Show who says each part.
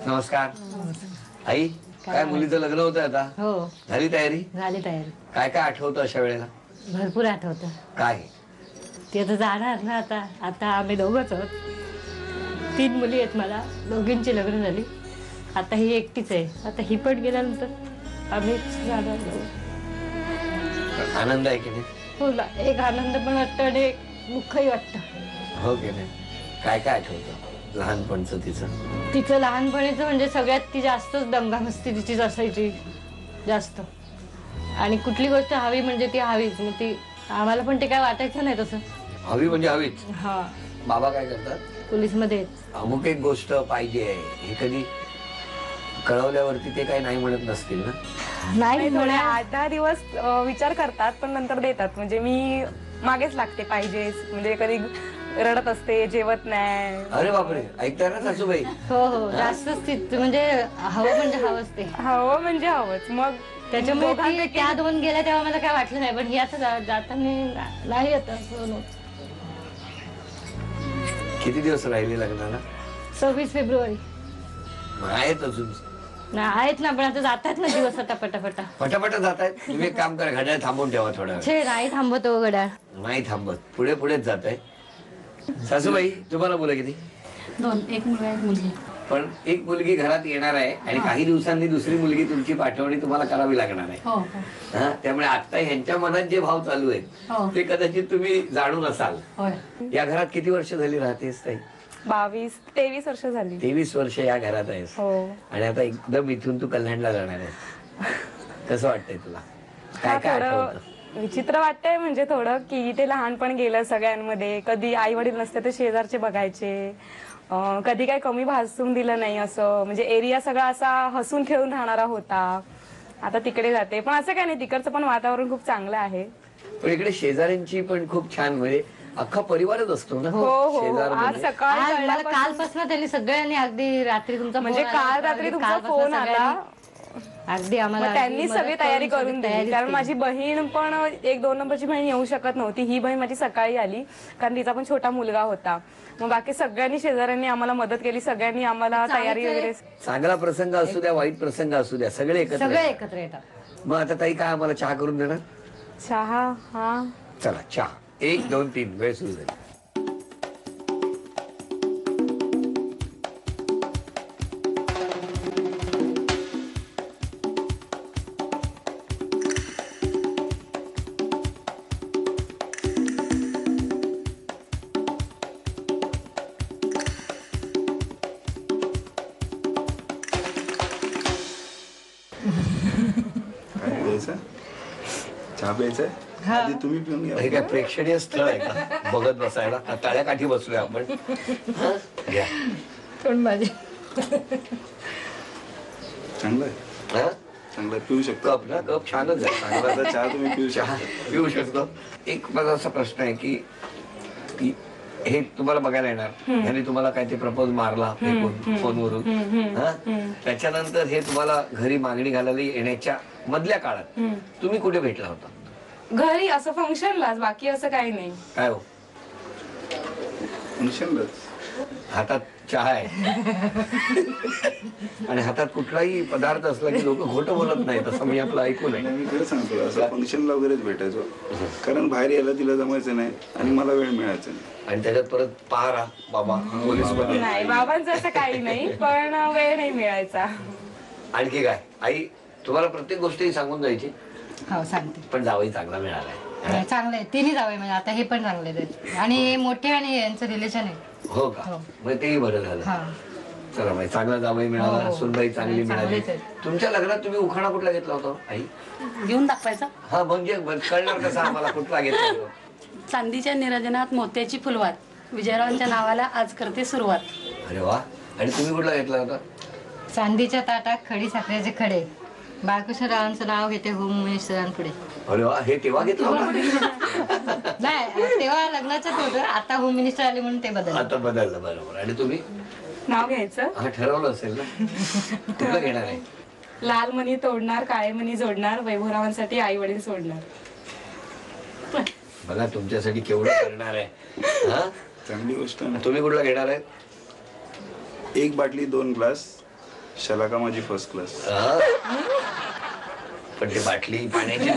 Speaker 1: नमस्कार. आई, काय मुलीचं लग्न होतं आता?
Speaker 2: हो.
Speaker 1: झाली तयारी?
Speaker 2: झाली तयारी.
Speaker 1: काय काय आठवतं अशा वेळेला?
Speaker 2: भरपूर आठवतं.
Speaker 1: काय?
Speaker 2: ती आता जाणार ना. आता आम्ही दोघंच आहोत. 3 मुली आहेत मला. दोघींची लग्न झाली. आता ही एकटीच आहे. आता ही पण गेल्यानंतर आम्ही जाणार.
Speaker 1: आनंद आहे की नाही?
Speaker 2: हो ना. एक आनंद पण वाटतं आणि एक दुःखही वाटतं.
Speaker 1: हो की नाही? काय काय आठवतं लहानपणचं
Speaker 2: तिचं लहानपणीचं म्हणजे सगळ्यात ती जास्तच दंगामस्ती तिचीच असायची जास्त. आणि कुठली गोष्ट हवी म्हणजे ती हवीच. मग ती आम्हाला पण ते काय वाटायचं नाही तसं.
Speaker 1: हवी म्हणजे हवीच.
Speaker 2: हा.
Speaker 1: बाबा काय करतात?
Speaker 2: पोलीसमध्ये.
Speaker 1: अमुक एक गोष्ट पाहिजे हे कधी कळवल्यावरती ते काही नाही म्हणत नसतील ना?
Speaker 3: नाही, थोडे 8-10 दिवस विचार करतात पण नंतर देतात. म्हणजे मी मागेच लागते पाहिजेच. म्हणजे कधी रडत असते, जेवत नाही.
Speaker 1: अरे बापरे, ऐकताय ना सासूबाई?
Speaker 2: हो हो, जास्तच म्हणजे हवं म्हणजे हवंच ते.
Speaker 3: हवं म्हणजे हवंच. मग
Speaker 2: त्याच्यामुळे त्या 2 गेल्या तेव्हा मला काय वाटलं नाही. पण याच जाताना नाही येत.
Speaker 1: किती दिवस राहिले लग्नाला?
Speaker 2: 26 फेब्रुवारी.
Speaker 1: आहेत अजून?
Speaker 2: आहेत ना, पण आता जातात ना दिवस आता पटापटा.
Speaker 1: पटापटा जात आहेत. तुम्ही एक काम करा, घड्याळ थांबवून ठेवा थोडा वेळ.
Speaker 2: नाही थांबत हो घड्याळ.
Speaker 1: नाही थांबत, पुढे पुढेच जात आहे. सासूबाई, तुम्हाला मुलं किती?
Speaker 2: 2. एक मुलगा एक मुलगी.
Speaker 1: पण एक मुलगी घरात येणार आहे आणि काही दिवसांनी दुसरी मुलगी तुमची पाठवणी तुम्हाला करावी लागणार आहे. हा, त्यामुळे आता ह्यांच्या मनात जे भाव चालू आहेत ते कदाचित तुम्ही जाणून असाल. या घरात किती वर्ष झाली राहतेस ताई?
Speaker 3: 23 वर्ष झाली.
Speaker 1: 23 वर्ष या घरात आहेस. आणि आता एकदम इथून तू कल्याणला जाणार आहेस. कसं वाटतंय तुला? काय काय आठवतं?
Speaker 3: विचित्र वाटतंय म्हणजे थोडं की ते लहानपण गेलं सगळ्यांमध्ये. कधी आई वडील नसते तर शेजारचे बघायचे. कधी काही कमी भासून दिलं नाही असं. म्हणजे एरिया सगळा असा हसून खेळून राहणारा होता. आता तिकडे जाते पण असं काय नाही, तिकडचं पण वातावरण खूप चांगलं आहे.
Speaker 1: पण इकडे शेजाऱ्यांची पण खूप छान, म्हणजे अख्खा परिवारच असतो ना.
Speaker 3: शेजार आज सकाळी
Speaker 2: कालपासून त्यांनी सगळ्यांनी अगदी रात्री तुमचा
Speaker 3: म्हणजे काल रात्री तुमचा फोन आला.
Speaker 2: अगदी आम्हाला
Speaker 3: त्यांनी सगळी तयारी करून दिली. कारण माझी बहीण पण 1-2 नंबरची बहीण येऊ शकत नव्हती. ही बहीण माझी सकाळी आली कारण तिचा पण छोटा मुलगा होता. मग बाकी सगळ्यांनी शेजाऱ्यांनी आम्हाला मदत केली. सगळ्यांनी आम्हाला तयारी वगैरे.
Speaker 1: चांगला प्रसंग असू द्या, वाईट प्रसंग असू द्या, सगळे एकत्र
Speaker 2: येतात.
Speaker 1: मग आता ताई काय आम्हाला चहा करून देणार?
Speaker 3: चहा? हा
Speaker 1: चला चहा. 1, 2, 3 वेळ सुरू झाली.
Speaker 4: चहा प्यायचाय? आधी तुम्ही पिऊन घ्या.
Speaker 1: हे काय प्रेक्षणीय स्थळ आहे का बघत बसायला? तळ्याकाठी बसलोय आपण. घ्या.
Speaker 4: चांगलंय, चांगलं पिऊ शकतो.
Speaker 1: कप ना, कप छानच आहे.
Speaker 4: चांगला चहा तुम्ही
Speaker 1: पिऊ शकतो. एक माझा असा प्रश्न आहे की हे तुम्हाला बघायला येणार, ह्याने तुम्हाला काय ते प्रपोज मारला फोनवरून, त्याच्यानंतर हे तुम्हाला घरी मागणी घालायला येण्याच्या मधल्या काळात तुम्ही कुठे भेटला होता?
Speaker 3: घरी असं फंक्शनलाच, बाकी असं काही नाही.
Speaker 1: काय हो?
Speaker 4: फंक्शनलाच.
Speaker 1: हातात चहा आहे आणि हातात कुठलाही पदार्थ असला की लोक खोटं बोलत नाही, तसं मी आपलं ऐकून आहे.
Speaker 4: मी खरं सांगतो, असं फंक्शनला वगैरेच भेटायचो. कारण बाहेर यायला तिला जमायचं नाही आणि मला वेळ मिळायचा नाही.
Speaker 1: आणि त्याच्यात परत पहारा बाबा पोलीस मध्ये.
Speaker 3: नाही, बाबांचं असं काही नाही, पण वेळ नाही मिळायचा.
Speaker 1: आणखी काय आई, तुम्हाला प्रत्येक गोष्ट सांगून जायची?
Speaker 2: हो सांगते.
Speaker 1: पण जावई चांगला मिळालाय.
Speaker 2: चांगले 3 जावई म्हणजे आता हे पण चांगले आणि हे मोठे आणि यांचं रिलेशन आहे.
Speaker 1: हो का? मग तेही बरं झालं. चला बाई, चांगला जावई मिळाला, सुनबाई चांगली मिळाली. तुमच्या लग्नात तुम्ही उखाणा कुठला घेतला होता आई?
Speaker 2: घेऊन दाखवायचा.
Speaker 1: हा, म्हणजे कळणार कसं आम्हाला कुठला घेतला?
Speaker 5: चांदीच्या निराजनात मोत्याची फुलवात, विजयरावांच्या नावाला आज करते सुरुवात.
Speaker 1: अरे वा. आणि तुम्ही कुठला घेतला होता?
Speaker 2: चांदीच्या ताटात खडी साखरेचे खडे, बाळकृष्णरावांचं नाव घेते होम मिनिस्टरांपुढे.
Speaker 1: अरे वा, हे तेव्हा घेतलं होतं?
Speaker 2: नाही, तेव्हा लग्नाचं होतं, आता होम मिनिस्टर आले म्हणून ते बदललं.
Speaker 1: आता बदललं, बरोबर. आणि तुम्ही
Speaker 3: नाव घ्यायचं?
Speaker 1: हा, ठरवलं असेल ना कुठलं घेणार आहे?
Speaker 3: लाल मणी तोडणार, काळे मणी जोडणार, वैभवरावांसाठी आई वडील सोडणार.
Speaker 1: बघा तुमच्यासाठी केवढं करणार आहे.
Speaker 4: चांगली गोष्ट.
Speaker 1: तुम्ही कुठला घेणार आहे?
Speaker 4: 1 बाटली 2 ग्लास शलाका माझी फर्स्ट क्लास.
Speaker 1: पण ती बाटली पाण्याची